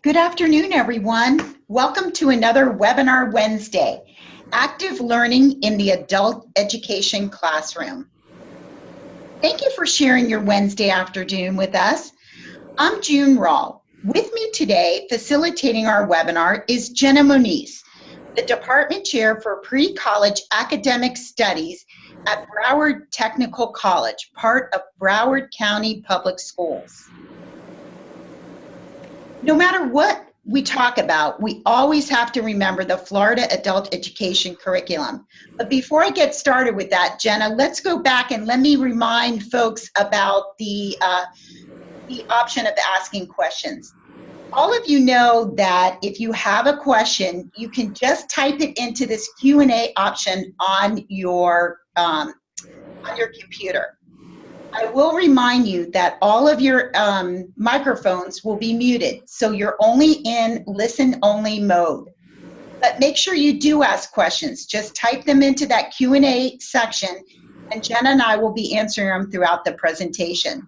Good afternoon, everyone. Welcome to another Webinar Wednesday, Active Learning in the Adult Education Classroom. Thank you for sharing your Wednesday afternoon with us. I'm June Rawl. With me today, facilitating our webinar, is Jenna Moniz, the Department Chair for Pre-College Academic Studies at Broward Technical College, part of Broward County Public Schools. No matter what we talk about, we always have to remember the Florida Adult Education Curriculum. But before I get started with that, Jenna, let's go back and let me remind folks about the option of asking questions. All of you know that if you have a question, you can just type it into this Q&A option on your computer. I will remind you that all of your microphones will be muted, so you're only in listen-only mode. But make sure you do ask questions. Just type them into that Q&A section, and Jenna and I will be answering them throughout the presentation.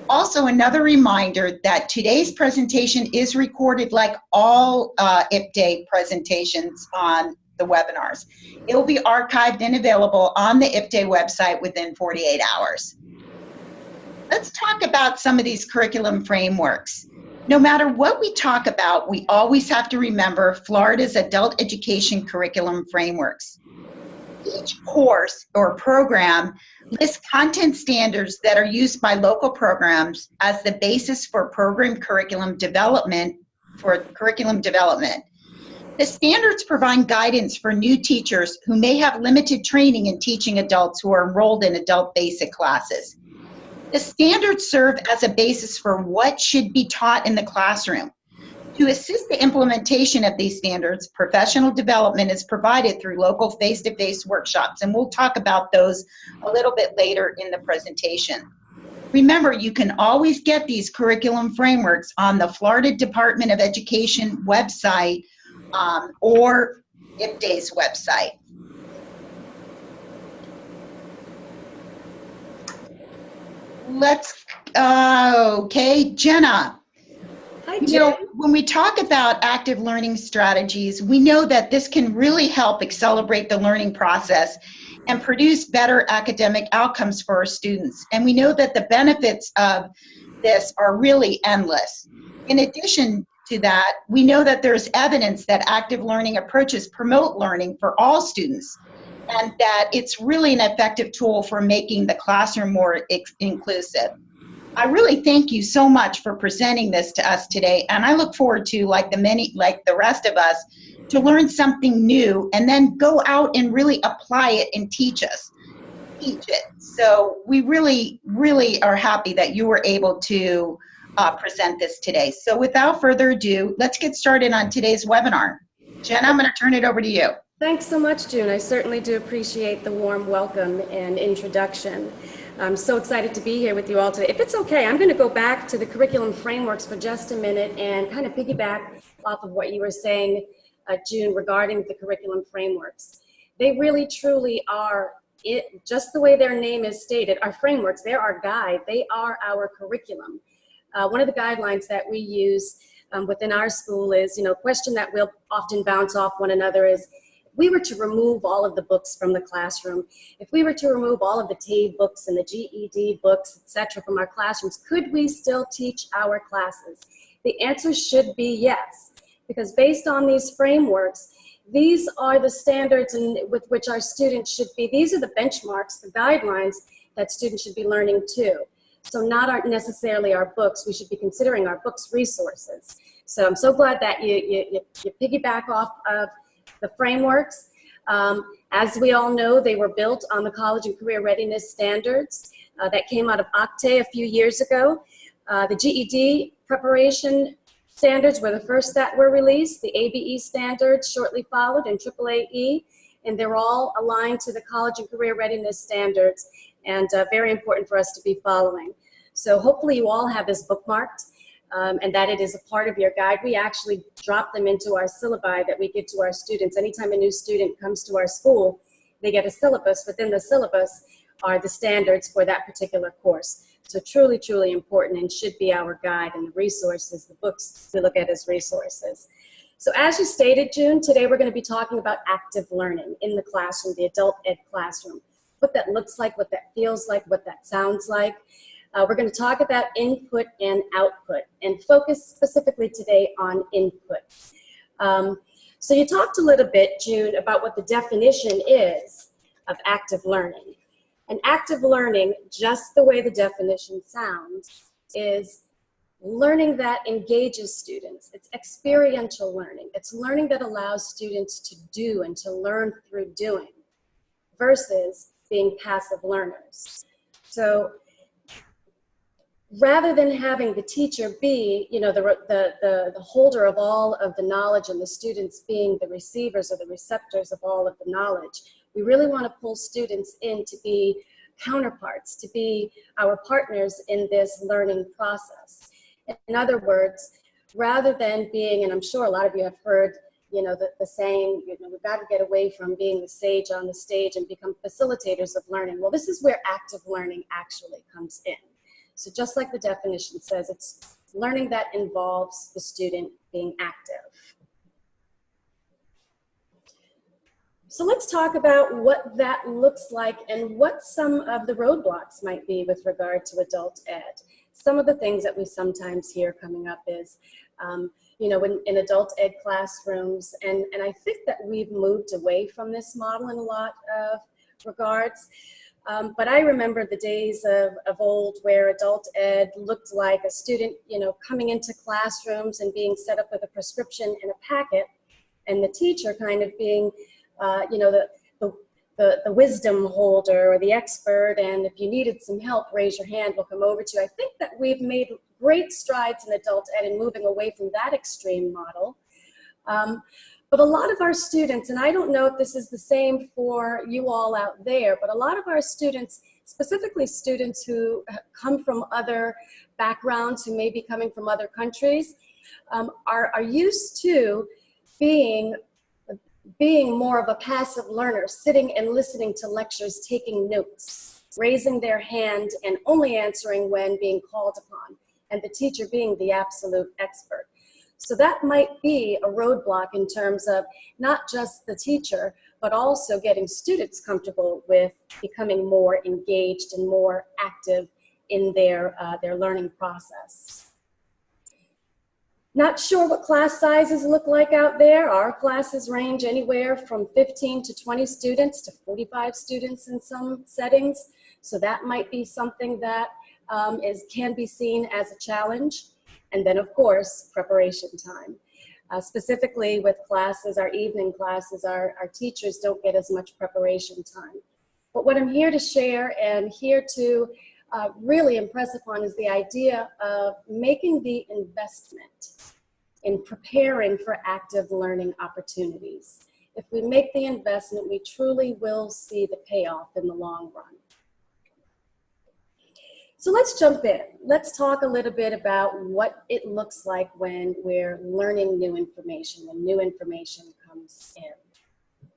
Also, another reminder that today's presentation is recorded like all IPDAY presentations on the webinars. It will be archived and available on the IPDAY website within 48 hours. Let's talk about some of these curriculum frameworks. No matter what we talk about, we always have to remember Florida's adult education curriculum frameworks. Each course or program lists content standards that are used by local programs as the basis for curriculum development. The standards provide guidance for new teachers who may have limited training in teaching adults who are enrolled in adult basic classes. The standards serve as a basis for what should be taught in the classroom. To assist the implementation of these standards, professional development is provided through local face-to-face workshops, and we'll talk about those a little bit later in the presentation. Remember, you can always get these curriculum frameworks on the Florida Department of Education website or IPDAY's website. Okay, Jenna. Hi, Jen. When we talk about active learning strategies, we know that this can really help accelerate the learning process and produce better academic outcomes for our students. And we know that the benefits of this are really endless. In addition to that, we know that there's evidence that active learning approaches promote learning for all students, and that it's really an effective tool for making the classroom more inclusive. I really thank you so much for presenting this to us today, and I look forward to, like the rest of us, to learn something new and then go out and really apply it and teach it. So we really, really are happy that you were able to present this today. So without further ado, let's get started on today's webinar. Jenna, I'm going to turn it over to you. Thanks so much, June. I certainly do appreciate the warm welcome and introduction. I'm so excited to be here with you all today. If it's okay, I'm going to go back to the curriculum frameworks for just a minute and kind of piggyback off of what you were saying, June, regarding the curriculum frameworks. They really, truly are, just the way their name is stated, our frameworks. They're our guide. They are our curriculum. One of the guidelines that we use within our school is, a question that we'll often bounce off one another is, if we were to remove all of the books from the classroom, if we were to remove all of the TABE books and the GED books, etc., from our classrooms, could we still teach our classes? The answer should be yes, because based on these frameworks, these are the standards with which our students should be. These are the benchmarks, the guidelines that students should be learning to. So not necessarily our books. We should be considering our books resources. So I'm so glad that you piggyback off of the frameworks. As we all know, they were built on the College and Career Readiness Standards that came out of OCTAE a few years ago. The GED preparation standards were the first that were released. The ABE standards shortly followed, and AAAE, and they're all aligned to the College and Career Readiness Standards, and very important for us to be following. So hopefully you all have this bookmarked. And that it is a part of your guide. We actually drop them into our syllabi that we give to our students. Anytime a new student comes to our school, they get a syllabus. Within the syllabus are the standards for that particular course. So truly, truly important and should be our guide, and the resources, the books we look at as resources. So as you stated, June, today we're going to be talking about active learning in the classroom, the adult ed classroom. What that looks like, what that feels like, what that sounds like. We're going to talk about input and output and focus specifically today on input. So you talked a little bit, June, about what the definition is of active learning. And active learning, just the way the definition sounds, is learning that engages students. It's experiential learning. It's learning that allows students to do and to learn through doing versus being passive learners. So rather than having the teacher be, you know, the holder of all of the knowledge and the students being the receivers or the receptors of all of the knowledge, we really want to pull students in to be counterparts, to be our partners in this learning process. In other words, rather than being, and I'm sure a lot of you have heard, you know, the saying, you know, we've got to get away from being the sage on the stage and become facilitators of learning. Well, this is where active learning actually comes in. So just like the definition says, it's learning that involves the student being active. So let's talk about what that looks like and what some of the roadblocks might be with regard to adult ed. Some of the things that we sometimes hear coming up is, you know, in adult ed classrooms, and I think that we've moved away from this model in a lot of regards. But I remember the days of old where adult ed looked like a student, you know, coming into classrooms and being set up with a prescription and a packet, and the teacher kind of being, you know, the wisdom holder or the expert, and if you needed some help, raise your hand, we'll come over to you. I think that we've made great strides in adult ed in moving away from that extreme model. But a lot of our students, and I don't know if this is the same for you all out there, but a lot of our students, specifically students who come from other backgrounds, who may be coming from other countries, are used to being more of a passive learner, sitting and listening to lectures, taking notes, raising their hand and only answering when being called upon, and the teacher being the absolute expert. So that might be a roadblock in terms of not just the teacher, but also getting students comfortable with becoming more engaged and more active in their learning process. Not sure what class sizes look like out there. Our classes range anywhere from 15 to 20 students to 45 students in some settings. So that might be something that can be seen as a challenge. And then, of course, preparation time. Specifically with classes, our evening classes, our teachers don't get as much preparation time. But what I'm here to share and here to really impress upon is the idea of making the investment in preparing for active learning opportunities. If we make the investment, we truly will see the payoff in the long run. So let's jump in. Let's talk a little bit about what it looks like when we're learning new information, when new information comes in.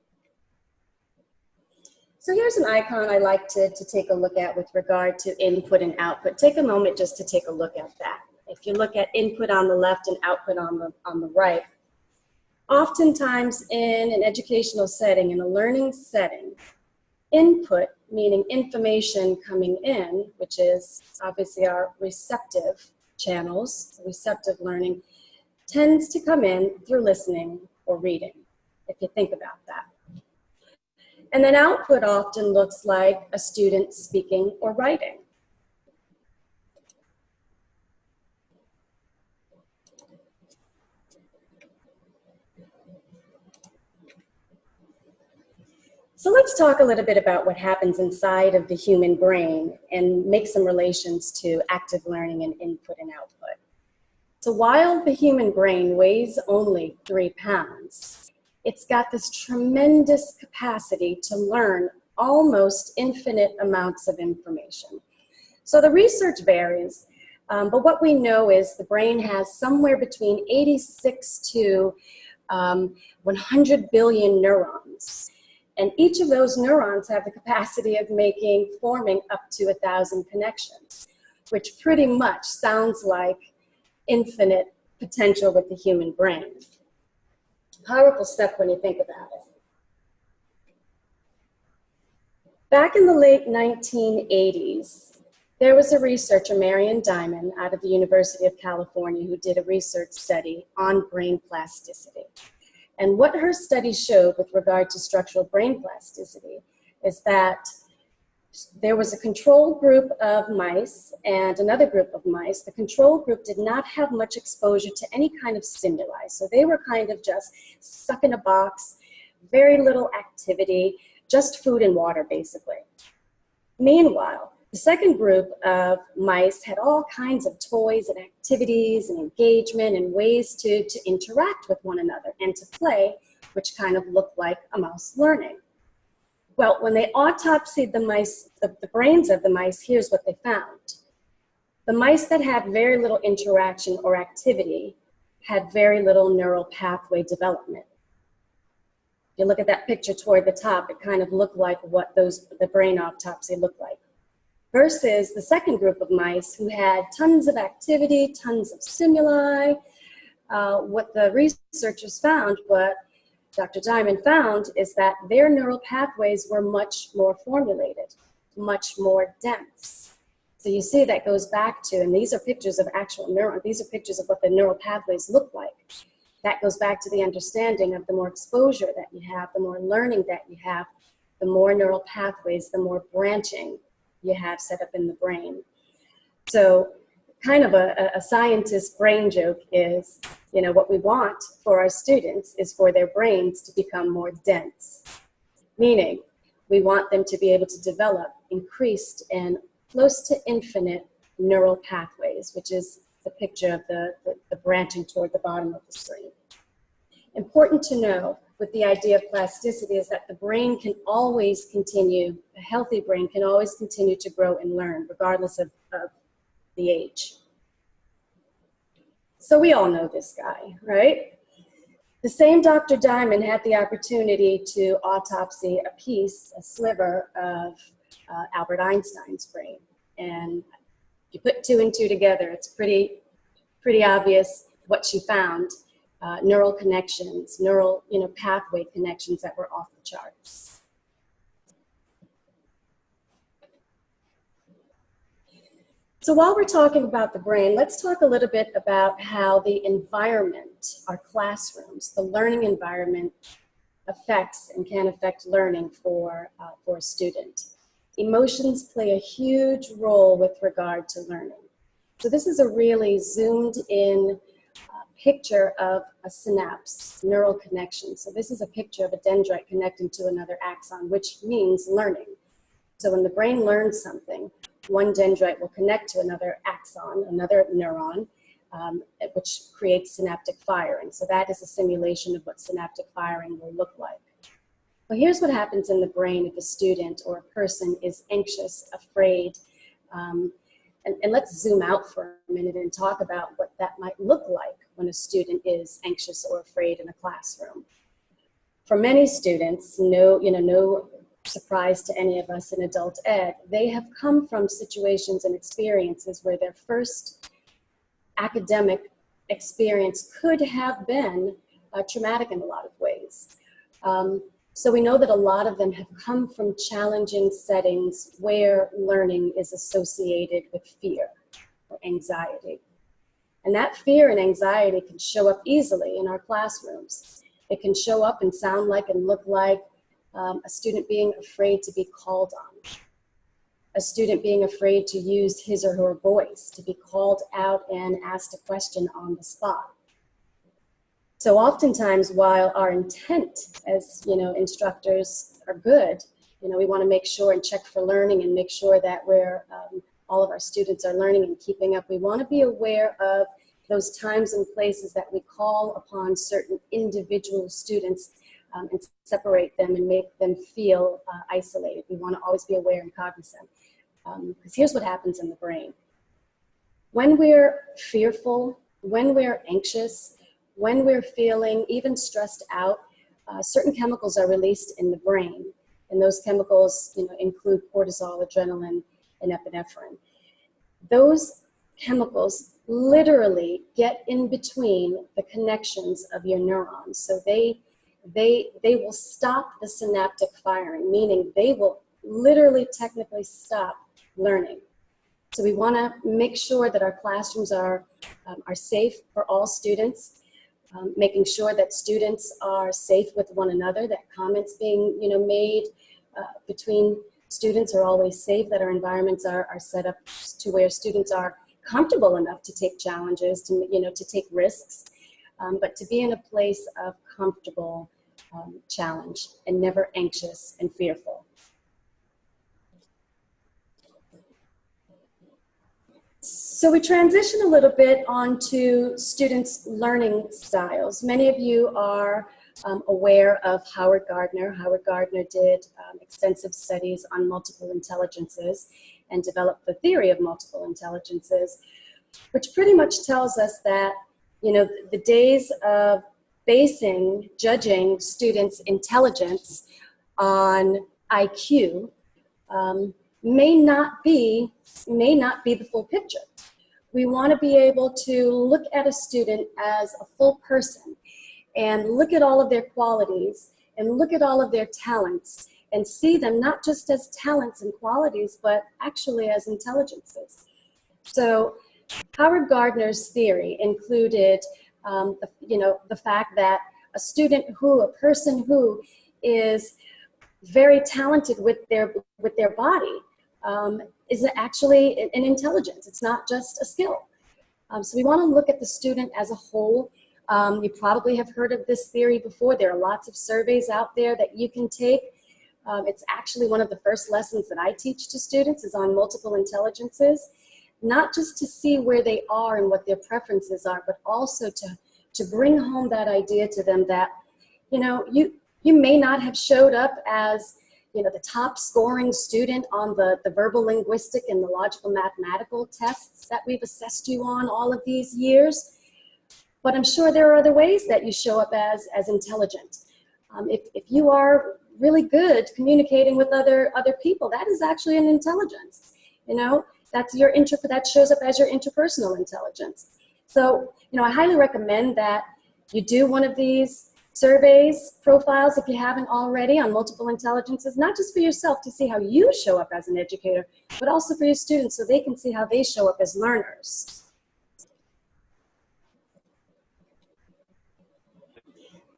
So here's an icon I like to take a look at with regard to input and output. Take a moment just to take a look at that. If you look at input on the left and output on the right, oftentimes in an educational setting, in a learning setting, input, meaning information coming in, which is obviously our receptive channels, receptive learning, tends to come in through listening or reading, if you think about that. And then output often looks like a student speaking or writing. So let's talk a little bit about what happens inside of the human brain and make some relations to active learning and input and output. So while the human brain weighs only 3 pounds, it's got this tremendous capacity to learn almost infinite amounts of information. So the research varies, but what we know is the brain has somewhere between 86 to 100 billion neurons. And each of those neurons have the capacity of forming up to 1,000 connections. which pretty much sounds like infinite potential with the human brain. Powerful stuff when you think about it. Back in the late 1980s, there was a researcher, Marion Diamond, out of the University of California, who did a research study on brain plasticity. And what her study showed with regard to structural brain plasticity is that there was a control group of mice and another group of mice. The control group did not have much exposure to any kind of stimuli. So they were kind of just stuck in a box, very little activity, just food and water, basically. Meanwhile, the second group of mice had all kinds of toys and activities and engagement and ways to interact with one another and to play, which kind of looked like a mouse learning. Well, when they autopsied the mice, the brains of the mice, here's what they found. The mice that had very little interaction or activity had very little neural pathway development. If you look at that picture toward the top, it kind of looked like what the brain autopsy looked like. Versus the second group of mice who had tons of activity, tons of stimuli. What the researchers found, what Dr. Diamond found, is that their neural pathways were much more formulated, much more dense. So you see that goes back to, and these are pictures of actual neurons, these are pictures of what the neural pathways look like. That goes back to the understanding of the more exposure that you have, the more learning that you have, the more neural pathways, the more branching you have set up in the brain. So kind of a scientist's brain joke is, you know, what we want for our students is for their brains to become more dense, meaning we want them to be able to develop increased and close to infinite neural pathways, which is the picture of the branching toward the bottom of the screen. Important to know with the idea of plasticity is that the brain can always continue, a healthy brain can always continue to grow and learn regardless of the age. So we all know this guy, right? The same Dr. Diamond had the opportunity to autopsy a piece, a sliver of Albert Einstein's brain. And if you put 2 and 2 together, it's pretty obvious what she found. Neural connections, neural pathway connections that were off the charts. So while we're talking about the brain, let's talk a little bit about how the environment, our classrooms, the learning environment affects and can affect learning for a student. Emotions play a huge role with regard to learning. So this is a really zoomed in picture of a synapse, neural connection. So this is a picture of a dendrite connecting to another axon, which means learning. So when the brain learns something, one dendrite will connect to another axon, another neuron, which creates synaptic firing. So that is a simulation of what synaptic firing will look like. Well, here's what happens in the brain if a student or a person is anxious, afraid, and let's zoom out for a minute and talk about what that might look like when a student is anxious or afraid in a classroom. For many students, no surprise to any of us in adult ed, they have come from situations and experiences where their first academic experience could have been traumatic in a lot of ways. So we know that a lot of them have come from challenging settings where learning is associated with fear or anxiety. And that fear and anxiety can show up easily in our classrooms. It can show up and sound like and look like a student being afraid to be called on, a student being afraid to use his or her voice, to be called out and asked a question on the spot. So oftentimes, while our intent as instructors are good, we want to make sure and check for learning and make sure that all of our students are learning and keeping up. We want to be aware of those times and places that we call upon certain individual students and separate them and make them feel isolated. We want to always be aware and cognizant. Because here's what happens in the brain. When we're fearful, when we're anxious, when we're feeling even stressed out, certain chemicals are released in the brain. And those chemicals include cortisol, adrenaline, and epinephrine. those chemicals literally get in between the connections of your neurons. So they will stop the synaptic firing, meaning they will literally technically stop learning. So we want to make sure that our classrooms are safe for all students, making sure that students are safe with one another, that comments being made between students are always safe, that our environments are set up to where students are comfortable enough to take challenges, to take risks, but to be in a place of comfortable challenge and never anxious and fearful. So we transition a little bit onto students' learning styles. Many of you are aware of Howard Gardner. Howard Gardner did extensive studies on multiple intelligences and developed the theory of multiple intelligences, which pretty much tells us that, the days of judging students' intelligence on IQ may not be the full picture. We want to be able to look at a student as a full person and look at all of their qualities and look at all of their talents and see them not just as talents and qualities, but actually as intelligences. So Howard Gardner's theory included the fact that a person who is very talented with their body is actually an intelligence. It's not just a skill. So we want to look at the student as a whole. You probably have heard of this theory before. There are lots of surveys out there that you can take. It's actually one of the first lessons that I teach to students is on multiple intelligences, not just to see where they are and what their preferences are, but also to bring home that idea to them that, you may not have showed up as the top scoring student on the verbal linguistic and the logical mathematical tests that we've assessed you on all of these years. But I'm sure there are other ways that you show up as intelligent. If you are really good communicating with other people, that is actually an intelligence. That shows up as your interpersonal intelligence. So, I highly recommend that you do one of these surveys, profiles, if you haven't already, on multiple intelligences, not just for yourself to see how you show up as an educator, but also for your students so they can see how they show up as learners.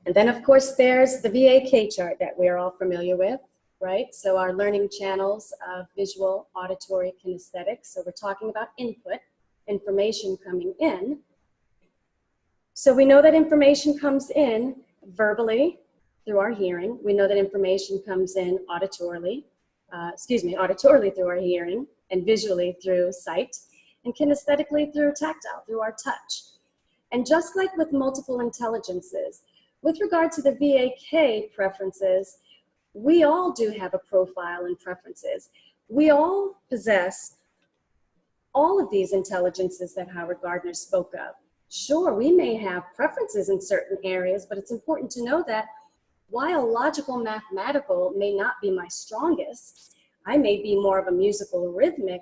And then, of course, there's the VAK chart that we're all familiar with, right? So our learning channels of visual, auditory, kinesthetic. So we're talking about input, information coming in. So we know that information comes in verbally through our hearing. We know that information comes in auditorily through our hearing, and visually through sight, and kinesthetically through tactile, through our touch. And just like with multiple intelligences, with regard to the VAK preferences, we all do have a profile and preferences. We all possess all of these intelligences that Howard Gardner spoke of. Sure, we may have preferences in certain areas, but it's important to know that while logical mathematical may not be my strongest, I may be more of a musical rhythmic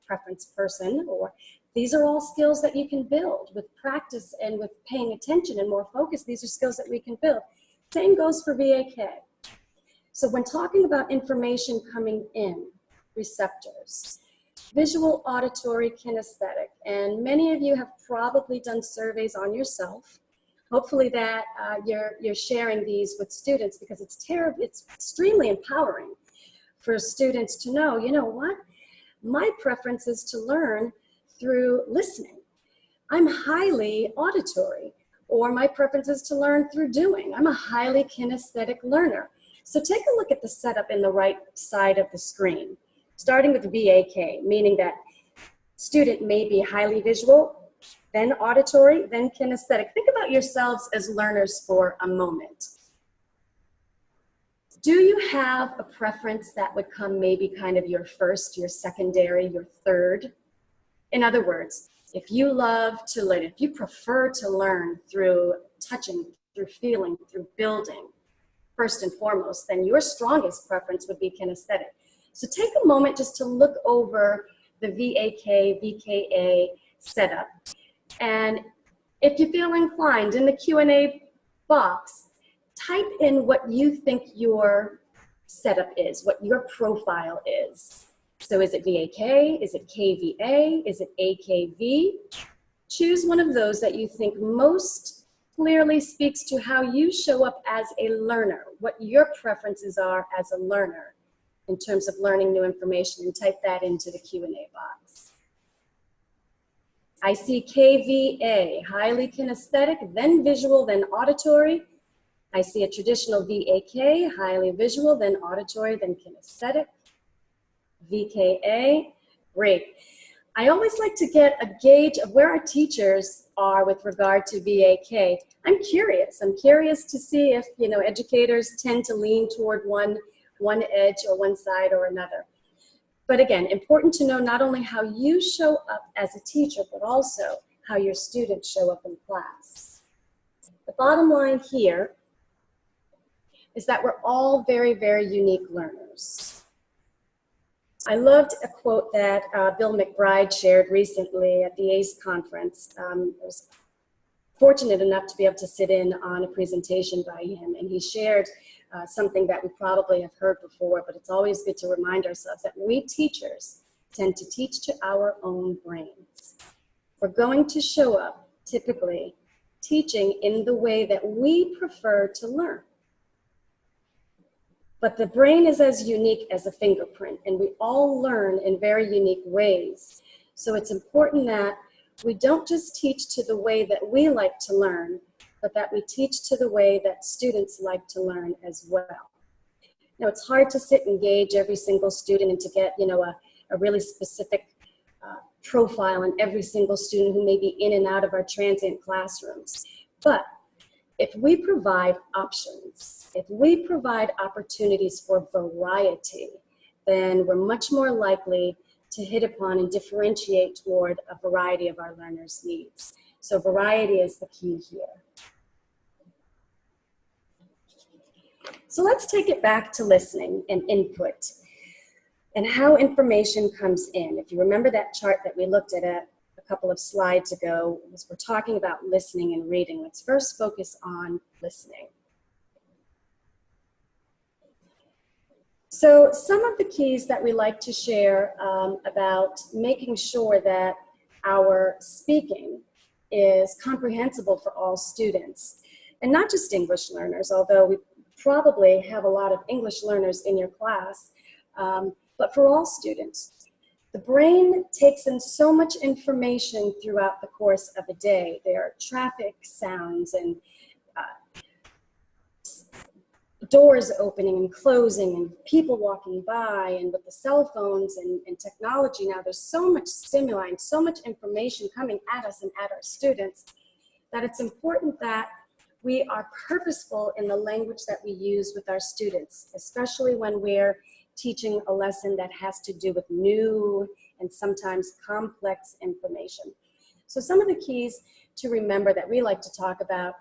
preference person, or these are all skills that you can build with practice and with paying attention and more focus. These are skills that we can build. Same goes for VAK. So when talking about information coming in, receptors, visual, auditory, kinesthetic, and many of you have probably done surveys on yourself. Hopefully that you're sharing these with students, because it's extremely empowering for students to know, what? My preference is to learn through listening. I'm highly auditory, or my preference is to learn through doing. I'm a highly kinesthetic learner. So take a look at the setup in the right side of the screen, starting with VAK, meaning that student may be highly visual, then auditory, then kinesthetic. Think about yourselves as learners for a moment. Do you have a preference that would come maybe kind of your first, your secondary, your third? In other words, if you love to learn, if you prefer to learn through touching, through feeling, through building, first and foremost, then your strongest preference would be kinesthetic. So take a moment just to look over the VAK, VKA setup. And if you feel inclined, in the Q&A box, type in what you think your setup is, what your profile is. So is it VAK? Is it KVA? Is it AKV? Choose one of those that you think most clearly speaks to how you show up as a learner, what your preferences are as a learner in terms of learning new information, and type that into the Q&A box. I see KVA, highly kinesthetic, then visual, then auditory. I see a traditional VAK, highly visual, then auditory, then kinesthetic. VKA, great. I always like to get a gauge of where our teachers are with regard to VAK. I'm curious to see if, you know, educators tend to lean toward one edge or one side or another. But again, important to know not only how you show up as a teacher, but also how your students show up in class. The bottom line here is that we're all very, very unique learners. I loved a quote that Bill McBride shared recently at the ACE conference. I was fortunate enough to be able to sit in on a presentation by him, and he shared something that we probably have heard before, but it's always good to remind ourselves that we teachers tend to teach to our own brains. We're going to show up, typically, teaching in the way that we prefer to learn. But the brain is as unique as a fingerprint, and we all learn in very unique ways. So it's important that we don't just teach to the way that we like to learn, but that we teach to the way that students like to learn as well. Now, it's hard to sit and gauge every single student and to get, you know, a really specific profile on every single student who may be in and out of our transient classrooms. But if we provide options, if we provide opportunities for variety, then we're much more likely to hit upon and differentiate toward a variety of our learners' needs. So variety is the key here. So let's take it back to listening and input and how information comes in. If you remember that chart that we looked at a couple of slides ago, was we're talking about listening and reading. Let's first focus on listening. So some of the keys that we like to share about making sure that our speaking is comprehensible for all students, and not just English learners, although we probably have a lot of English learners in your class, but for all students. The brain takes in so much information throughout the course of a day. There are traffic sounds and doors opening and closing and people walking by, and with the cell phones and technology now, there's so much stimuli and so much information coming at us and at our students that it's important that we are purposeful in the language that we use with our students, especially when we're teaching a lesson that has to do with new and sometimes complex information. So some of the keys to remember that we like to talk about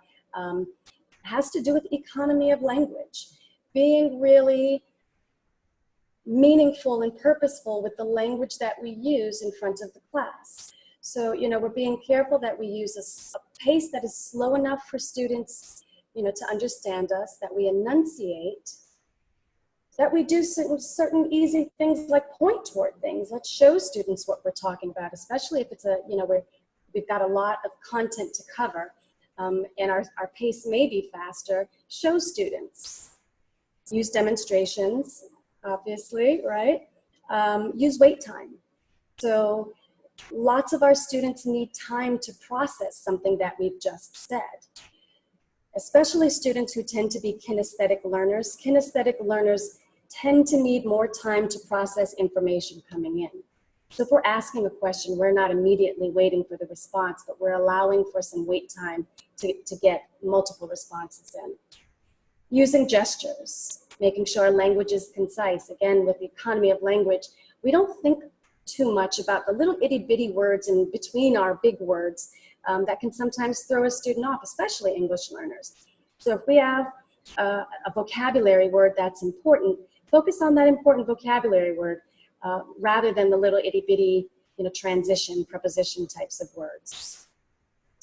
has to do with economy of language, being really meaningful and purposeful with the language that we use in front of the class. So, you know, we're being careful that we use a pace that is slow enough for students, you know, to understand us, that we enunciate, that we do certain easy things like point toward things. Let's show students what we're talking about, especially if it's you know, we've got a lot of content to cover, and our pace may be faster. Show students. Use demonstrations, obviously, right? Use wait time. So lots of our students need time to process something that we've just said, especially students who tend to be kinesthetic learners. Kinesthetic learners tend to need more time to process information coming in. So if we're asking a question, we're not immediately waiting for the response, but we're allowing for some wait time to get multiple responses in. Using gestures, making sure our language is concise. Again, with the economy of language, we don't think too much about the little itty-bitty words in between our big words that can sometimes throw a student off, especially English learners. So if we have a vocabulary word that's important, focus on that important vocabulary word. rather than the little itty-bitty, transition, preposition types of words.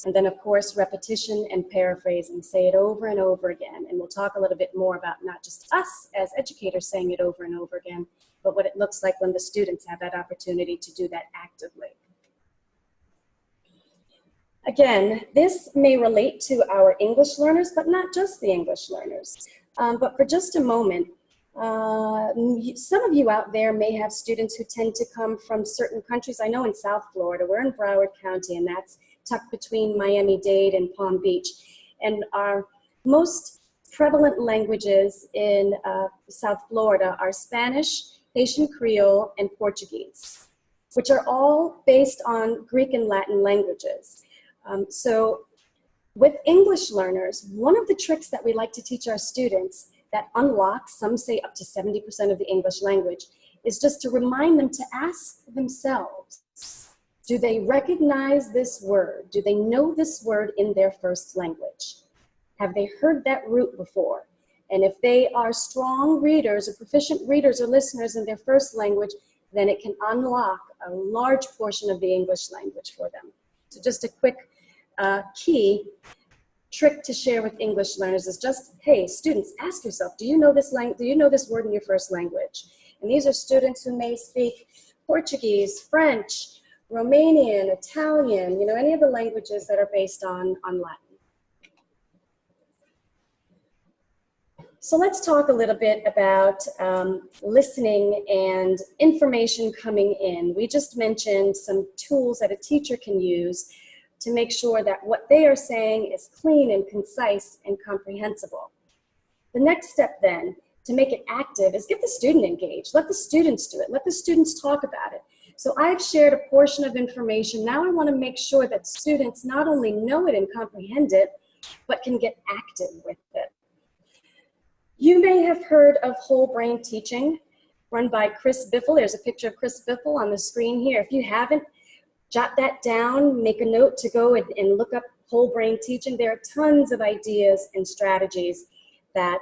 And then, of course, repetition and paraphrasing. Say it over and over again. And we'll talk a little bit more about not just us as educators saying it over and over again, but what it looks like when the students have that opportunity to do that actively. Again, this may relate to our English learners, but not just the English learners. But for just a moment, some of you out there may have students who tend to come from certain countries. I know in South Florida, we're in Broward County, and that's tucked between Miami-Dade and Palm Beach. And our most prevalent languages in South Florida are Spanish, Haitian Creole, and Portuguese, which are all based on Greek and Latin languages. So with English learners, one of the tricks that we like to teach our students that unlocks, some say up to 70% of the English language, is just to remind them to ask themselves, do they recognize this word? Do they know this word in their first language? Have they heard that root before? And if they are strong readers or proficient readers or listeners in their first language, then it can unlock a large portion of the English language for them. So just a quick key trick to share with English learners is just, hey, students, ask yourself, do you know this word in your first language? And these are students who may speak Portuguese, French, Romanian, Italian, any of the languages that are based on Latin. So let's talk a little bit about listening and information coming in. We just mentioned some tools that a teacher can use to make sure that what they are saying is clean and concise and comprehensible. The next step then, to make it active, is get the student engaged. Let the students do it. Let the students talk about it. So I've shared a portion of information. Now I want to make sure that students not only know it and comprehend it, but can get active with it. You may have heard of whole brain teaching run by Chris Biffle. There's a picture of Chris Biffle on the screen here. If you haven't, jot that down, make a note to go and look up whole brain teaching. There are tons of ideas and strategies that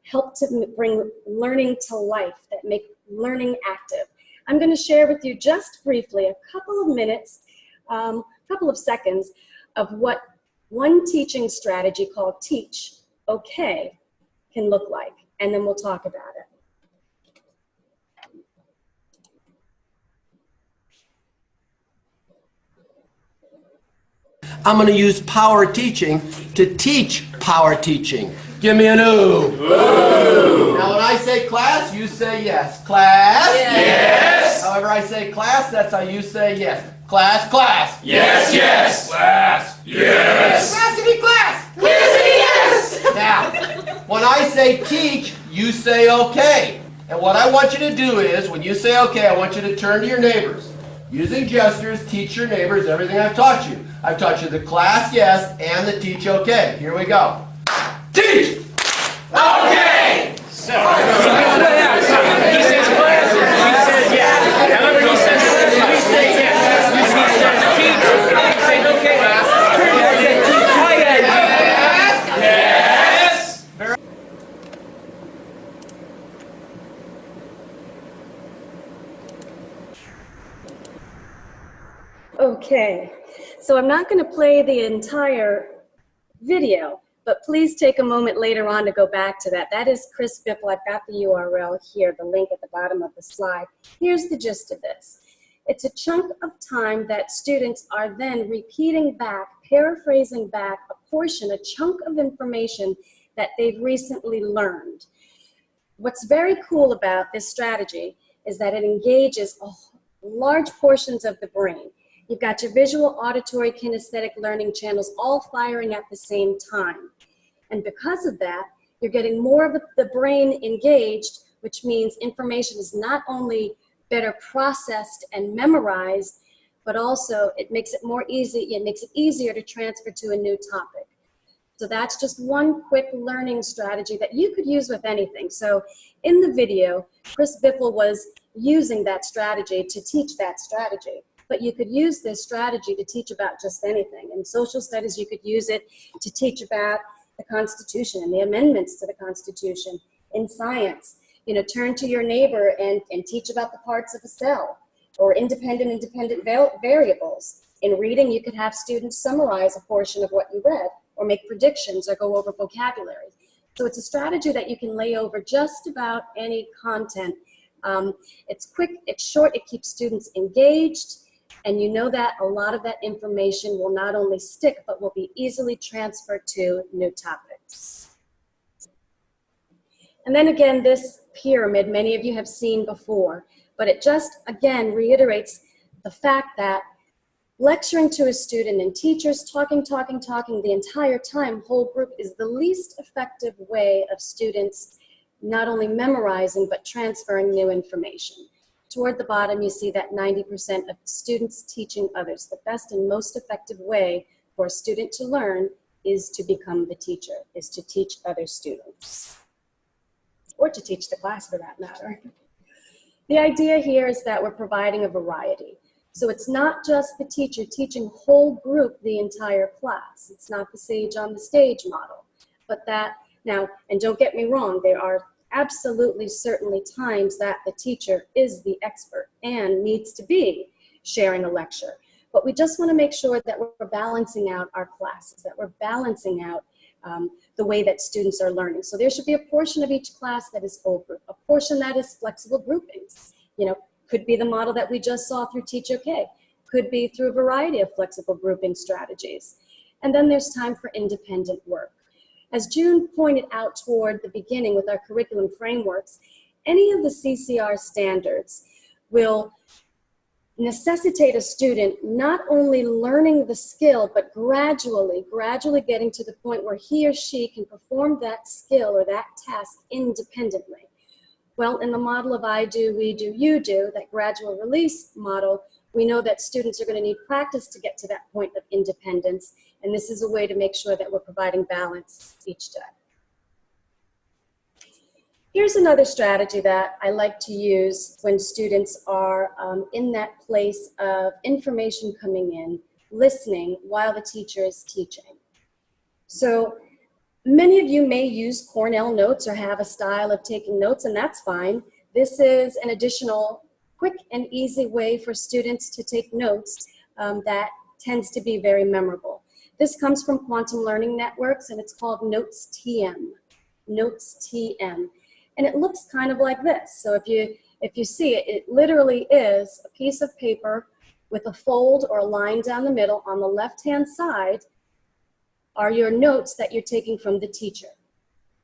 help to bring learning to life, that make learning active. I'm going to share with you just briefly a couple of minutes, couple of seconds of what one teaching strategy called Teach OK can look like, and then we'll talk about it. I'm going to use power teaching to teach power teaching. Give me an ooh. Ooh. Now when I say class, you say yes. Class? Yes. However I say class, that's how you say yes. Class, class. Yes, yes. Class, yes. Classity, class. Classity, yes. Now, when I say teach, you say okay. And what I want you to do is, when you say okay, I want you to turn to your neighbors. Using gestures, teach your neighbors everything I've taught you. I've taught you the class yes and the teach okay. Here we go. Teach! Okay! So, he says class, he says yes. However, he says we say yes. He says teach, he says okay. Yes! Yes! Okay, so I'm not going to play the entire video, but please take a moment later on to go back to that. That is Chris Biffle. I've got the URL here, the link at the bottom of the slide. Here's the gist of this. It's a chunk of time that students are then repeating back, paraphrasing back a portion, a chunk of information that they've recently learned. What's very cool about this strategy is that it engages large portions of the brain. You've got your visual, auditory, kinesthetic learning channels all firing at the same time. And because of that, you're getting more of the brain engaged, which means information is not only better processed and memorized, but also it makes it easier to transfer to a new topic. So that's just one quick learning strategy that you could use with anything. So in the video, Chris Biffle was using that strategy to teach that strategy. But you could use this strategy to teach about just anything. In social studies, you could use it to teach about the Constitution and the amendments to the Constitution. In science, turn to your neighbor and teach about the parts of a cell, or independent variables. In reading, you could have students summarize a portion of what you read, or make predictions, or go over vocabulary. So it's a strategy that you can lay over just about any content. It's quick, it's short, it keeps students engaged, and you know that a lot of that information will not only stick, but will be easily transferred to new topics. And then again, this pyramid, many of you have seen before, but it just, again, reiterates the fact that lecturing to a student and teachers talking the entire time, whole group, is the least effective way of students not only memorizing, but transferring new information. Toward the bottom, you see that 90% of students teaching others. The best and most effective way for a student to learn is to become the teacher, is to teach other students, or to teach the class for that matter. The idea here is that we're providing a variety. So it's not just the teacher teaching whole group the entire class. It's not the sage on the stage model. But that, now, and don't get me wrong, there are absolutely, certainly times that the teacher is the expert and needs to be sharing a lecture. But we just want to make sure that we're balancing out our classes, that we're balancing out the way that students are learning. So there should be a portion of each class that is whole group, a portion that is flexible groupings. Could be the model that we just saw through Teach OK, could be through a variety of flexible grouping strategies. And then there's time for independent work. As June pointed out toward the beginning with our curriculum frameworks, any of the CCR standards will necessitate a student not only learning the skill, but gradually getting to the point where he or she can perform that skill or that task independently. Well, in the model of I do, we do, you do, that gradual release model, we know that students are going to need practice to get to that point of independence, and this is a way to make sure that we're providing balance each day. Here's another strategy that I like to use when students are in that place of information coming in, listening while the teacher is teaching. So many of you may use Cornell notes or have a style of taking notes, and that's fine. This is an additional quick and easy way for students to take notes that tends to be very memorable. This comes from Quantum Learning Networks, and it's called Notes TM. Notes TM. And it looks kind of like this. So if you see it, it literally is a piece of paper with a fold or a line down the middle. On the left-hand side are your notes that you're taking from the teacher.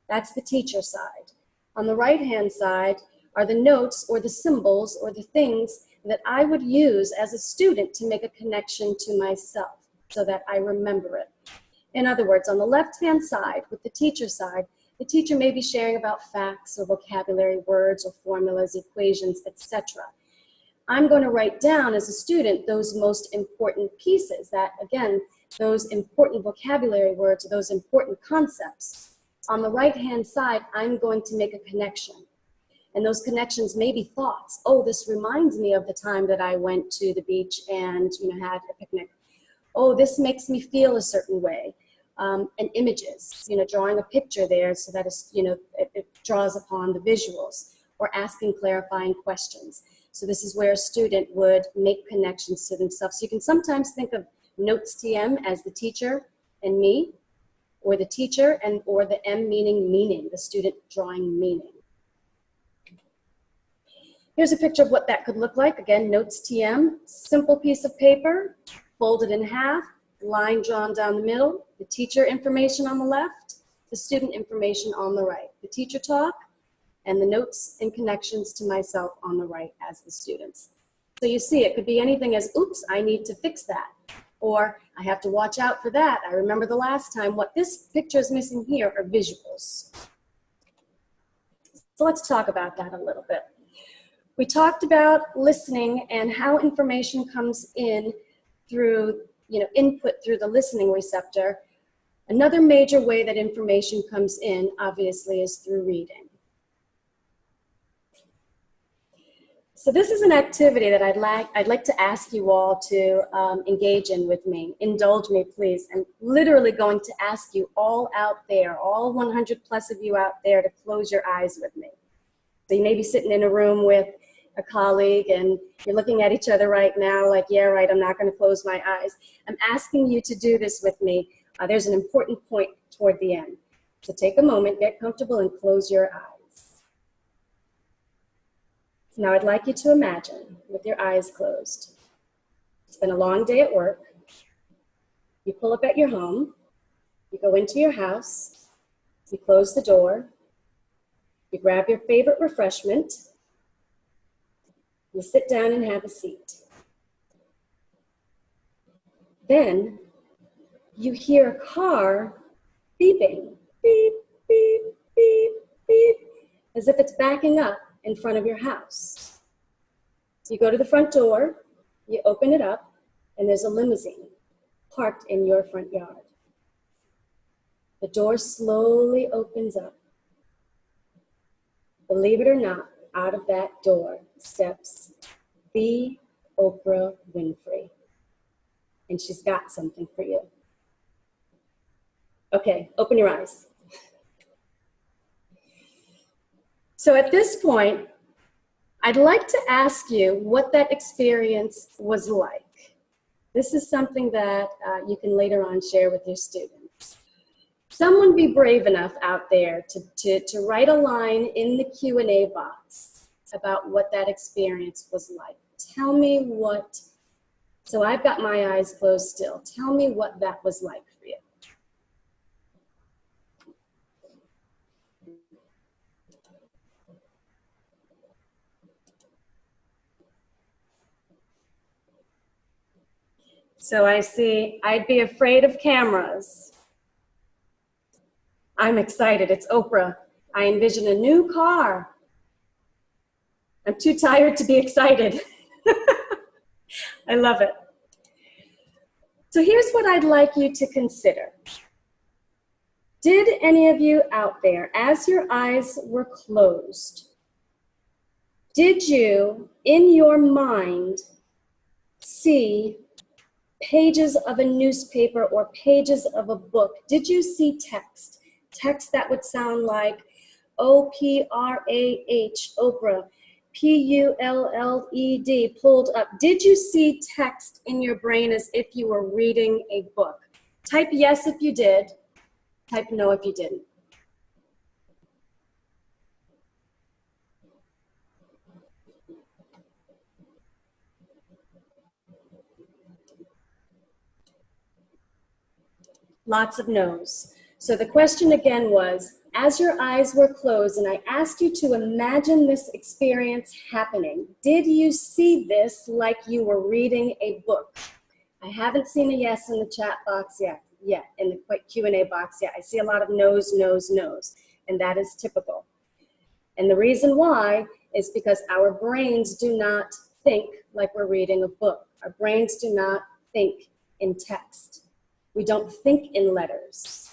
That's the teacher side. On the right-hand side are the notes or the symbols or the things that I would use as a student to make a connection to myself so that I remember it. In other words, on the left-hand side, with the teacher side, the teacher may be sharing about facts or vocabulary words or formulas, equations, etc. I'm going to write down as a student those most important pieces, that, again, those important vocabulary words, those important concepts. On the right-hand side, I'm going to make a connection. And those connections may be thoughts. Oh, this reminds me of the time that I went to the beach and had a picnic. Oh, this makes me feel a certain way. And images, drawing a picture there so that it draws upon the visuals, or asking clarifying questions. So this is where a student would make connections to themselves. So you can sometimes think of Notes TM as the teacher and me, or the teacher or the M meaning meaning, the student drawing meaning. Here's a picture of what that could look like. Again, Notes TM, simple piece of paper, folded in half, line drawn down the middle, the teacher information on the left, the student information on the right, the teacher talk, and the notes and connections to myself on the right as the students. So you see, it could be anything as, oops, I need to fix that, or I have to watch out for that. I remember the last time. What this picture is missing here are visuals. So let's talk about that a little bit. We talked about listening and how information comes in through input through the listening receptor. Another major way that information comes in, obviously, is through reading. So this is an activity that I'd like to ask you all to engage in with me. Indulge me, please. I'm literally going to ask you all out there, all 100 plus of you out there, to close your eyes with me. So you may be sitting in a room with a colleague and you're looking at each other right now like, yeah, right, I'm not going to close my eyes. I'm asking you to do this with me. There's an important point toward the end. So take a moment, get comfortable, and close your eyes. Now I'd like you to imagine, with your eyes closed, it's been a long day at work. You pull up at your home, you go into your house, you close the door, you grab your favorite refreshment, you sit down and have a seat. Then you hear a car beeping, beep, beep, beep, beep, as if it's backing up in front of your house. You go to the front door, you open it up, and there's a limousine parked in your front yard. The door slowly opens up. Believe it or not, out of that door steps the Oprah Winfrey. And she's got something for you. Okay, open your eyes. So at this point, I'd like to ask you what that experience was like. This is something that you can later on share with your students. Someone be brave enough out there to write a line in the Q&A box about what that experience was like. Tell me what, so I've got my eyes closed still. Tell me what that was like for you. So I see, I'd be afraid of cameras. I'm excited, it's Oprah. I envision a new car. I'm too tired to be excited. I love it. So here's what I'd like you to consider. Did any of you out there, as your eyes were closed, did you, in your mind, see pages of a newspaper or pages of a book? Did you see text? Text that would sound like O-P-R-A-H, Oprah, P-U-L-L-E-D, pulled up. Did you see text in your brain as if you were reading a book? Type yes if you did. Type no if you didn't. Lots of no's. So the question again was, as your eyes were closed and I asked you to imagine this experience happening, did you see this like you were reading a book? I haven't seen a yes in the chat box yet, in the quick Q&A box yet. I see a lot of no's, no's, no's, and that is typical. And the reason why is because our brains do not think like we're reading a book. Our brains do not think in text. We don't think in letters.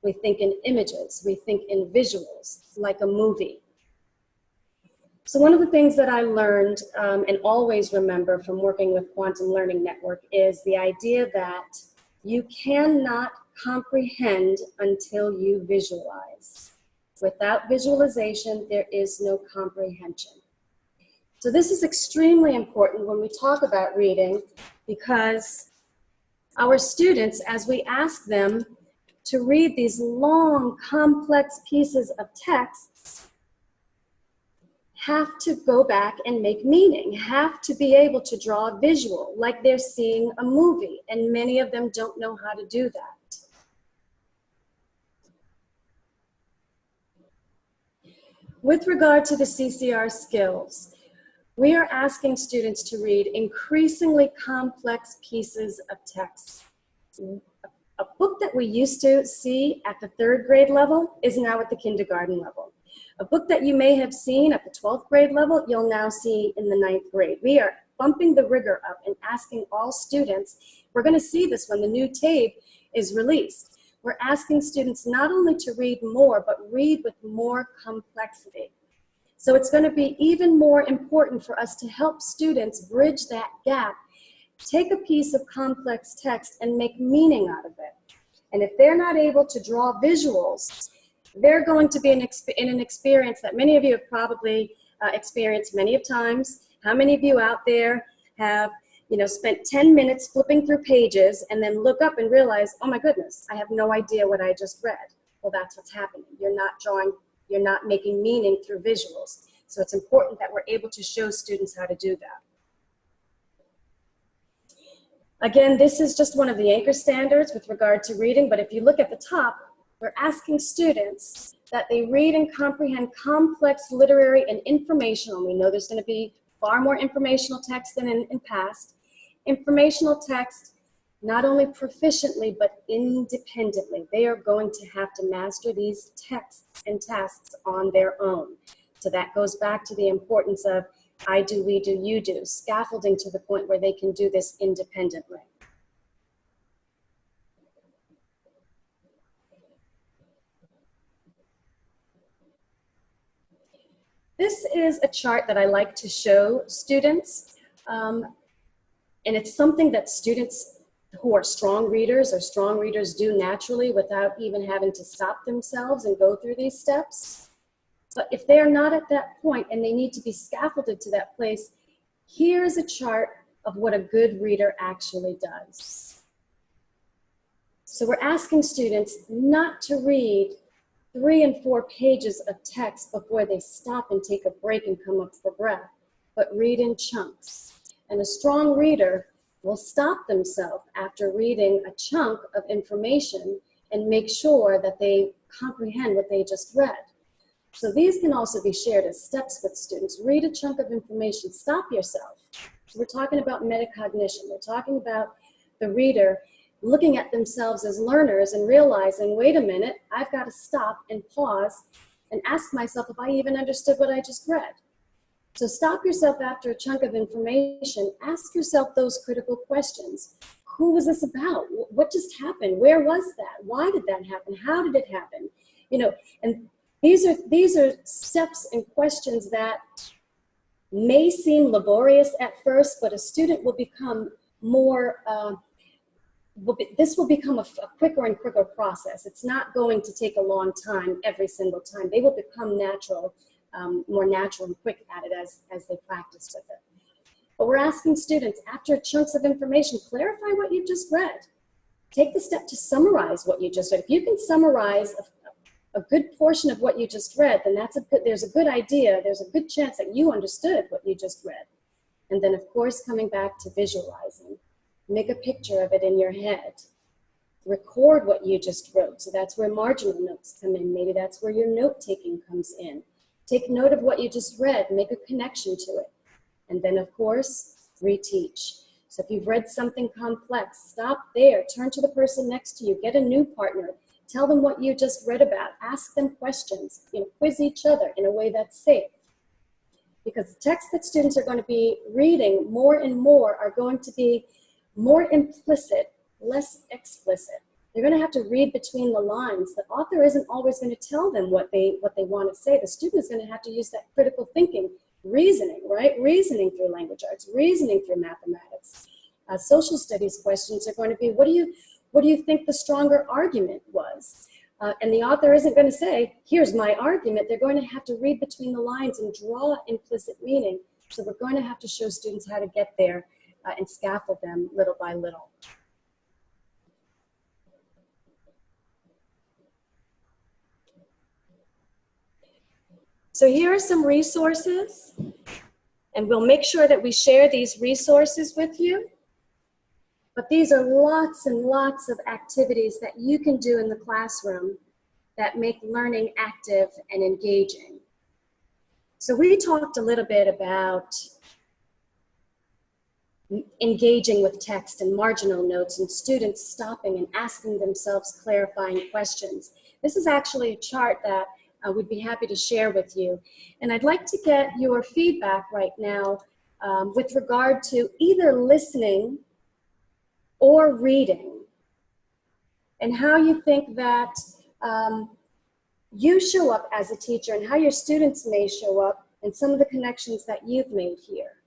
We think in images. We think in visuals, like a movie. So one of the things that I learned and always remember from working with Quantum Learning Network is the idea that you cannot comprehend until you visualize. Without visualization, there is no comprehension. So this is extremely important when we talk about reading, because our students, as we ask them to read these long, complex pieces of texts, have to go back and make meaning, have to be able to draw a visual like they're seeing a movie, and many of them don't know how to do that. With regard to the CCR skills, we are asking students to read increasingly complex pieces of text. A book that we used to see at the 3rd grade level is now at the kindergarten level. A book that you may have seen at the 12th grade level, you'll now see in the 9th grade. We are bumping the rigor up and asking all students, we're going to see this when the new tape is released. We're asking students not only to read more, but read with more complexity. So it's going to be even more important for us to help students bridge that gap. Take a piece of complex text and make meaning out of it. And if they're not able to draw visuals, they're going to be in an experience that many of you have probably experienced many of times. How many of you out there have, you know, spent 10 minutes flipping through pages and then look up and realize, oh my goodness, I have no idea what I just read. Well, that's what's happening. You're not drawing, you're not making meaning through visuals. So it's important that we're able to show students how to do that. Again, this is just one of the anchor standards with regard to reading, but if you look at the top, we're asking students that they read and comprehend complex literary and informational. We know there's going to be far more informational text than in past. Informational text, not only proficiently, but independently. They are going to have to master these texts and tasks on their own. So that goes back to the importance of I do, we do, you do, scaffolding to the point where they can do this independently. This is a chart that I like to show students, and it's something that students who are strong readers or strong readers do naturally without even having to stop themselves and go through these steps. But if they're not at that point and they need to be scaffolded to that place, here's a chart of what a good reader actually does. So we're asking students not to read 3 and 4 pages of text before they stop and take a break and come up for breath, but read in chunks. And a strong reader will stop themselves after reading a chunk of information and make sure that they comprehend what they just read. So these can also be shared as steps with students. Read a chunk of information, stop yourself. So we're talking about metacognition. We're talking about the reader looking at themselves as learners and realizing, wait a minute, I've got to stop and pause and ask myself if I even understood what I just read. So stop yourself after a chunk of information, ask yourself those critical questions. Who was this about? What just happened? Where was that? Why did that happen? How did it happen? You know, and these are steps and questions that may seem laborious at first, but a student will become more, this will become a quicker and quicker process. It's not going to take a long time every single time. They will become natural, more natural and quick at it as they practice with it. But we're asking students, after chunks of information, clarify what you just read. Take the step to summarize what you just read. If you can summarize a good portion of what you just read, then there's a good idea, there's a good chance that you understood what you just read. And then, of course, coming back to visualizing. Make a picture of it in your head. Record what you just wrote. So that's where marginal notes come in. Maybe that's where your note-taking comes in. Take note of what you just read. Make a connection to it. And then, of course, reteach. So if you've read something complex, stop there. Turn to the person next to you. Get a new partner. Tell them what you just read about. Ask them questions. You know, quiz each other in a way that's safe. Because the texts that students are going to be reading more and more are going to be more implicit, less explicit. They're going to have to read between the lines. The author isn't always going to tell them what they want to say. The student is going to have to use that critical thinking, reasoning, right? Reasoning through language arts, reasoning through mathematics. Social studies questions are going to be, what do you think the stronger argument was? And the author isn't going to say, here's my argument. They're going to have to read between the lines and draw implicit meaning. So we're going to have to show students how to get there and scaffold them little by little. So here are some resources, and we'll make sure that we share these resources with you. But these are lots and lots of activities that you can do in the classroom that make learning active and engaging. So we talked a little bit about engaging with text and marginal notes and students stopping and asking themselves clarifying questions. This is actually a chart that we'd be happy to share with you. And I'd like to get your feedback right now with regard to either listening or reading, and how you think that you show up as a teacher and how your students may show up and some of the connections that you've made here.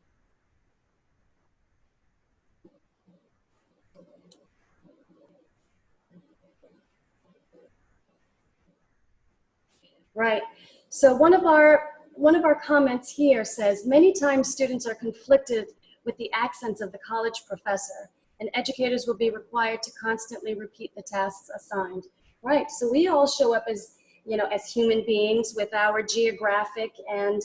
Right. So one of our comments here says, many times students are conflicted with the accents of the college professor, and educators will be required to constantly repeat the tasks assigned. Right. So we all show up as, you know, as human beings with our geographic and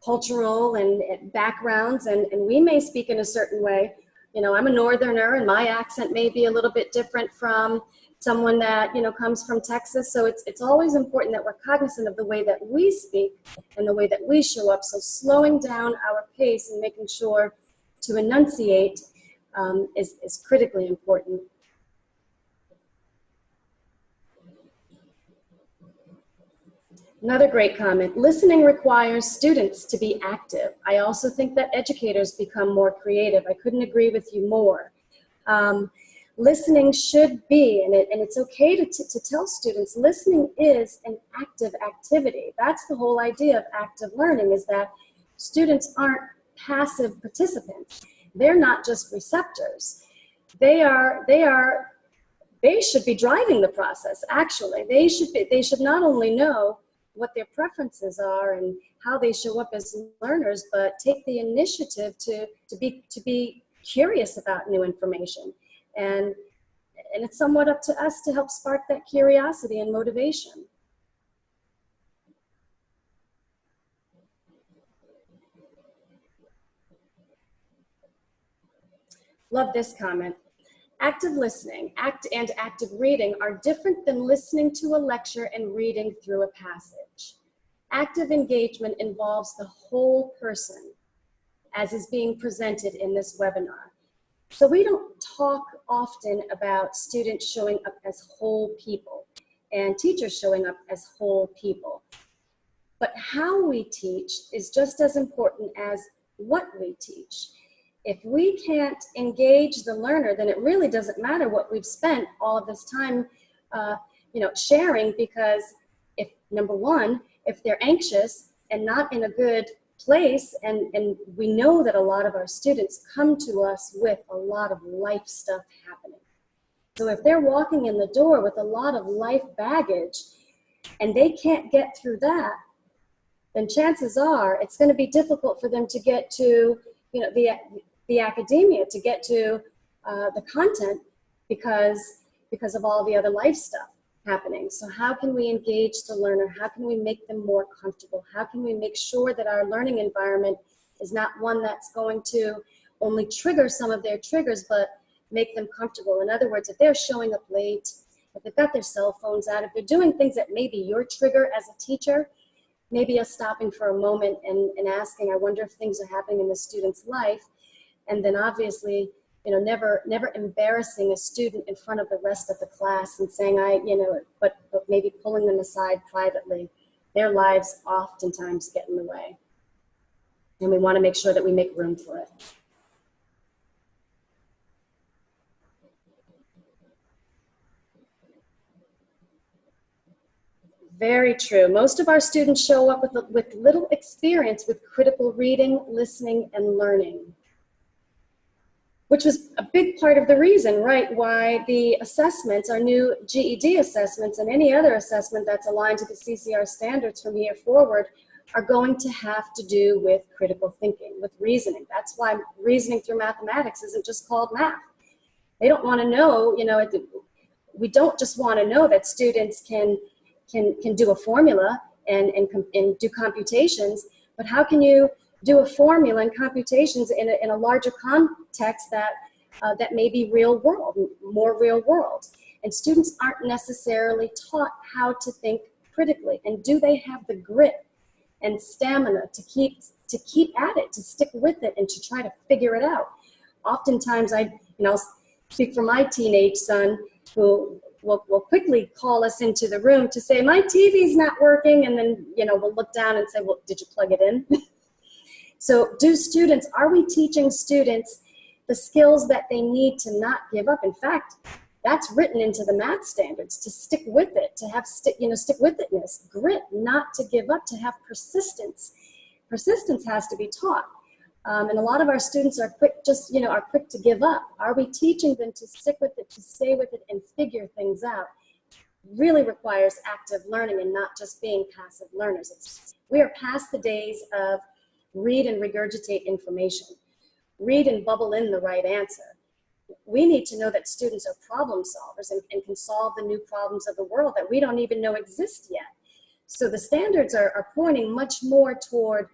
cultural and backgrounds, and we may speak in a certain way. You know, I'm a northerner and my accent may be a little bit different from someone that, you know, comes from Texas. So it's always important that we're cognizant of the way that we speak and the way that we show up. So slowing down our pace and making sure to enunciate is critically important. Another great comment, listening requires students to be active. I also think that educators become more creative. I couldn't agree with you more. Listening should be, and it's okay to tell students, listening is an active activity. That's the whole idea of active learning, is that students aren't passive participants. They're not just receptors. They should be driving the process, actually. They should not only know what their preferences are and how they show up as learners, but take the initiative to be curious about new information. And it's somewhat up to us to help spark that curiosity and motivation. Love this comment. Active listening and active reading are different than listening to a lecture and reading through a passage. Active engagement involves the whole person, as is being presented in this webinar. So we don't talk often about students showing up as whole people and teachers showing up as whole people. But how we teach is just as important as what we teach. If we can't engage the learner, then it really doesn't matter what we've spent all of this time sharing, because if, number one, if they're anxious and not in a good place, and we know that a lot of our students come to us with a lot of life stuff happening. So if they're walking in the door with a lot of life baggage and they can't get through that, then chances are it's going to be difficult for them to get to, you know, the academia, to get to the content, because of all the other life stuff happening. So how can we engage the learner? How can we make them more comfortable? How can we make sure that our learning environment is not one that's going to only trigger some of their triggers, but make them comfortable? In other words, if they're showing up late, if they've got their cell phones out, if they're doing things that may be your trigger as a teacher, maybe us stopping for a moment and asking, I wonder if things are happening in the student's life. And then obviously, you know, never embarrassing a student in front of the rest of the class and saying, but maybe pulling them aside privately. Their lives oftentimes get in the way. And we want to make sure that we make room for it. Very true. Most of our students show up with little experience with critical reading, listening, and learning, which was a big part of the reason, right, why the assessments, our new GED assessments and any other assessment that's aligned to the CCR standards from here forward, are going to have to do with critical thinking, with reasoning. That's why reasoning through mathematics isn't just called math. They don't want to know, you know, we don't just want to know that students can do a formula and do computations, but how can you do a formula and computations in a larger context that may be real world, more real world? And students aren't necessarily taught how to think critically. And do they have the grit and stamina to keep at it, to stick with it, and to try to figure it out? Oftentimes, I'll speak for my teenage son, who will quickly call us into the room to say, my TV's not working, and then, you know, we'll look down and say, well, did you plug it in? So are we teaching students the skills that they need to not give up? In fact, that's written into the math standards, to stick with it, to have stick with itness, grit, not to give up, to have persistence. Persistence has to be taught. And a lot of our students are quick to give up. Are we teaching them to stick with it, to stay with it, and figure things out? really requires active learning and not just being passive learners. We are past the days of read and regurgitate information, read and bubble in the right answer. We need to know that students are problem solvers and can solve the new problems of the world that we don't even know exist yet. So the standards are pointing much more toward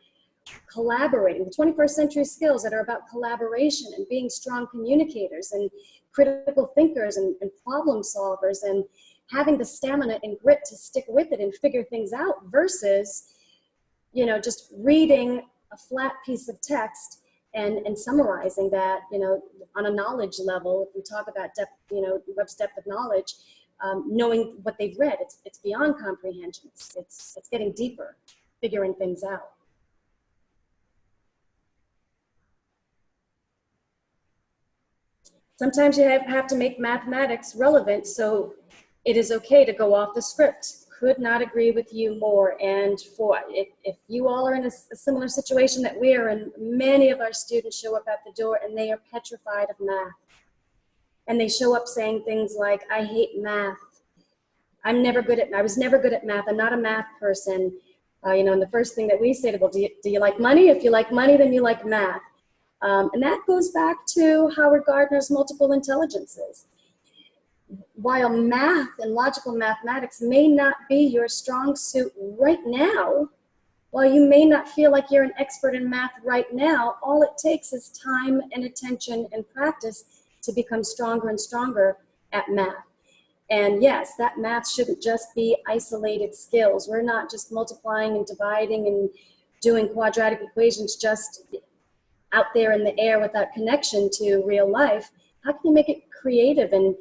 collaborating, the 21st century skills that are about collaboration and being strong communicators and critical thinkers and problem solvers and having the stamina and grit to stick with it and figure things out versus, you know, just reading a flat piece of text and summarizing that, you know, on a knowledge level. If we talk about depth, you know, Webb's depth of knowledge, knowing what they've read, it's beyond comprehension. It's getting deeper, figuring things out. Sometimes you have to make mathematics relevant, so it is okay to go off the script. Could not agree with you more. And if you all are in a similar situation that we are in, many of our students show up at the door and they are petrified of math. And they show up saying things like, I hate math. I was never good at math. I'm not a math person. You know, and the first thing that we say to them, do you like money? If you like money, then you like math. And that goes back to Howard Gardner's multiple intelligences. While math and logical mathematics may not be your strong suit right now, while you may not feel like you're an expert in math right now, all it takes is time and attention and practice to become stronger and stronger at math. And yes, that math shouldn't just be isolated skills. We're not just multiplying and dividing and doing quadratic equations just out there in the air without connection to real life. How can you make it creative and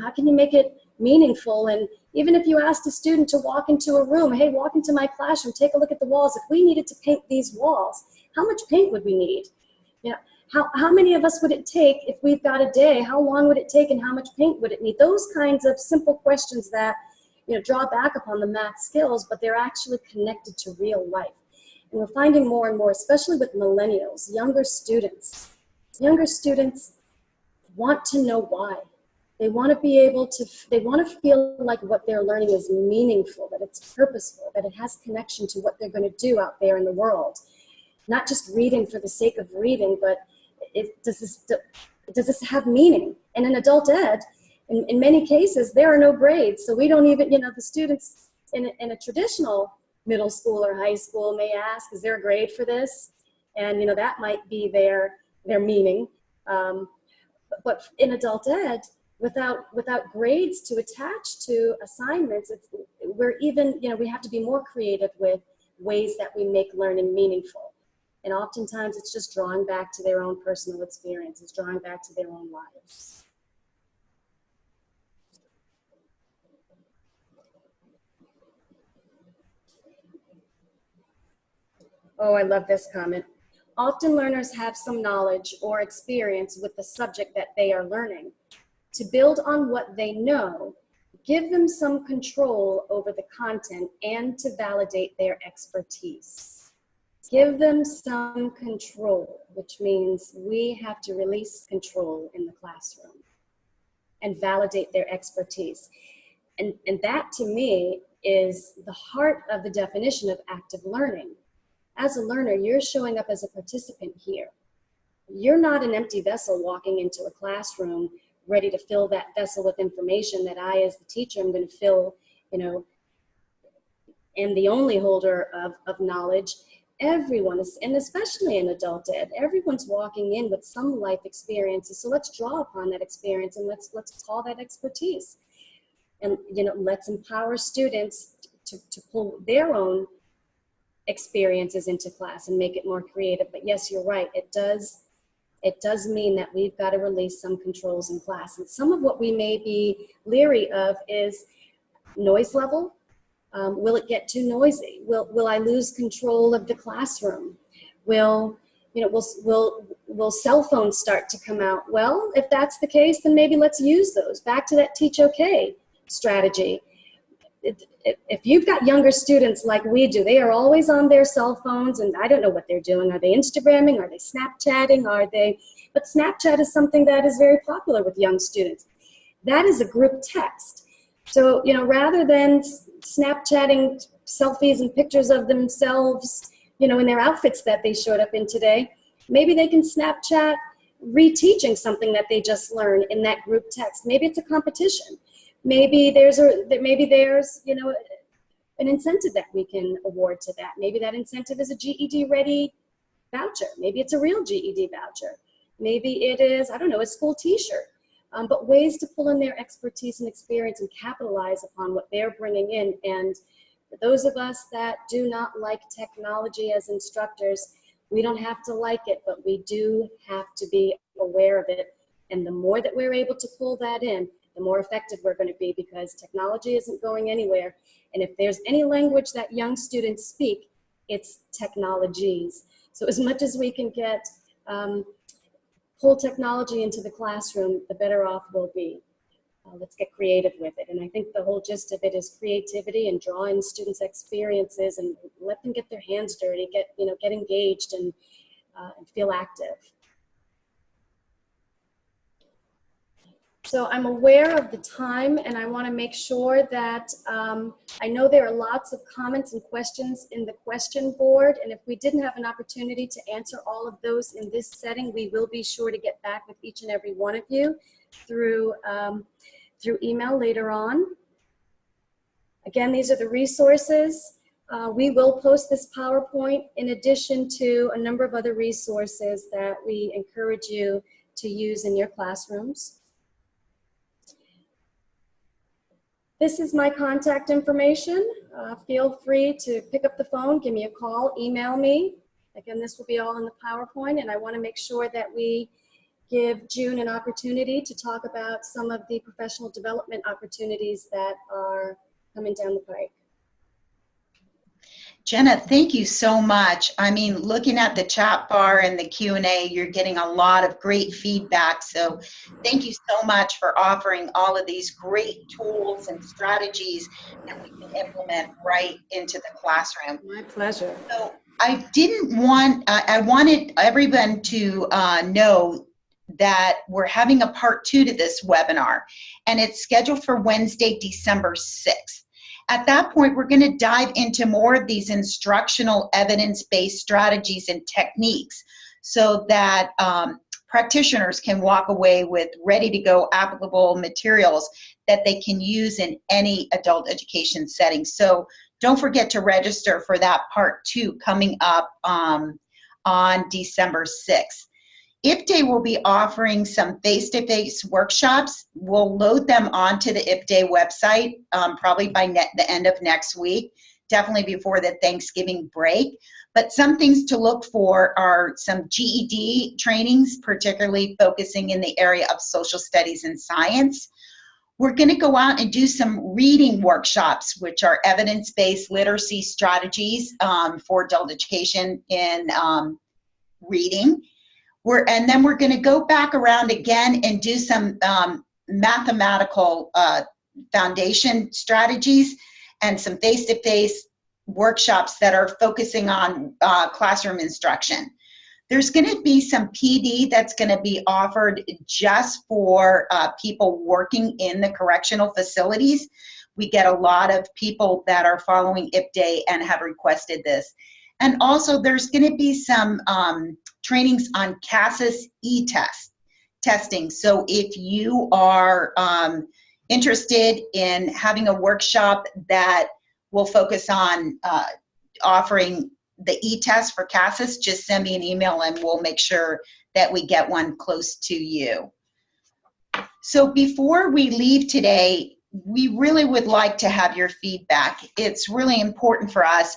how can you make it meaningful? And even if you asked a student to walk into a room, hey, walk into my classroom, take a look at the walls. If we needed to paint these walls, how much paint would we need? You know, how many of us would it take if we've got a day? How long would it take and how much paint would it need? Those kinds of simple questions that, you know, draw back upon the math skills, but they're actually connected to real life. And we're finding more and more, especially with millennials, younger students want to know why. They want to be able to, they want to feel like what they're learning is meaningful, that it's purposeful, that it has connection to what they're going to do out there in the world. Not just reading for the sake of reading, but does this have meaning? And in adult ed, in many cases, there are no grades. So we don't even, you know, the students in a traditional middle school or high school may ask, is there a grade for this? And, you know, that might be their meaning. But in adult ed, without grades to attach to assignments, we're even, you know, we have to be more creative with ways that we make learning meaningful. And oftentimes it's just drawing back to their own personal experiences, drawing back to their own lives. Oh, I love this comment. Often learners have some knowledge or experience with the subject that they are learning. To build on what they know, give them some control over the content and to validate their expertise. Give them some control, which means we have to release control in the classroom and validate their expertise. And that to me is the heart of the definition of active learning. As a learner, you're showing up as a participant here. You're not an empty vessel walking into a classroom ready to fill that vessel with information that I, as the teacher, am going to fill, you know, and the only holder of knowledge. Everyone is, and especially in adult ed, everyone's walking in with some life experiences. So let's draw upon that experience and let's call that expertise. And, you know, let's empower students to pull their own experiences into class and make it more creative. But yes, you're right. It does mean that we've got to release some controls in class. And some of what we may be leery of is noise level. Will it get too noisy? Will I lose control of the classroom? Will cell phones start to come out? Well, if that's the case, then maybe let's use those. Back to that teach okay strategy. If you've got younger students like we do, they are always on their cell phones, and I don't know what they're doing. Are they Instagramming? Are they Snapchatting? But Snapchat is something that is very popular with young students. That is a group text. So, rather than Snapchatting selfies and pictures of themselves, in their outfits that they showed up in today, maybe they can Snapchat reteaching something that they just learned in that group text. Maybe it's a competition. Maybe there's an incentive that we can award to that. Maybe that incentive is a GED ready voucher. Maybe it's a real GED voucher. Maybe it is, I don't know, a school t-shirt. But ways to pull in their expertise and experience and capitalize upon what they're bringing in. And for those of us that do not like technology as instructors, we don't have to like it, but we do have to be aware of it. And the more that we're able to pull that in, the more effective we're going to be, because technology isn't going anywhere. And if there's any language that young students speak, it's technologies. So as much as we can get pull technology into the classroom, the better off we'll be. Let's get creative with it. And I think the whole gist of it is creativity and drawing students' experiences and let them get their hands dirty, get engaged and feel active. So I'm aware of the time, and I want to make sure that I know there are lots of comments and questions in the question board, and if we didn't have an opportunity to answer all of those in this setting, we will be sure to get back with each and every one of you through email later on. Again, these are the resources. We will post this PowerPoint in addition to a number of other resources that we encourage you to use in your classrooms. This is my contact information. Feel free to pick up the phone, give me a call, email me. Again, this will be all in the PowerPoint, and I want to make sure that we give June an opportunity to talk about some of the professional development opportunities that are coming down the pike. Jenna, thank you so much. I mean, looking at the chat bar and the Q&A, you're getting a lot of great feedback. So thank you so much for offering all of these great tools and strategies that we can implement right into the classroom. My pleasure. So I wanted everyone to know that we're having a part 2 to this webinar, and it's scheduled for Wednesday, December 6th. At that point, we're going to dive into more of these instructional evidence-based strategies and techniques so that practitioners can walk away with ready-to-go applicable materials that they can use in any adult education setting. So don't forget to register for that part 2 coming up on December 6th. IPDAY will be offering some face-to-face workshops. We'll load them onto the IPDAY website probably by the end of next week, definitely before the Thanksgiving break. But some things to look for are some GED trainings, particularly focusing in the area of social studies and science. We're going to go out and do some reading workshops, which are evidence-based literacy strategies for adult education in reading. And then we're going to go back around again and do some mathematical foundation strategies and some face-to-face workshops that are focusing on classroom instruction. There's going to be some PD that's going to be offered just for people working in the correctional facilities. We get a lot of people that are following IPDAY and have requested this. And also there's going to be some trainings on CASAS e-test testing. So if you are interested in having a workshop that will focus on offering the e-test for CASAS, just send me an email and we'll make sure that we get one close to you. So before we leave today, we really would like to have your feedback. It's really important for us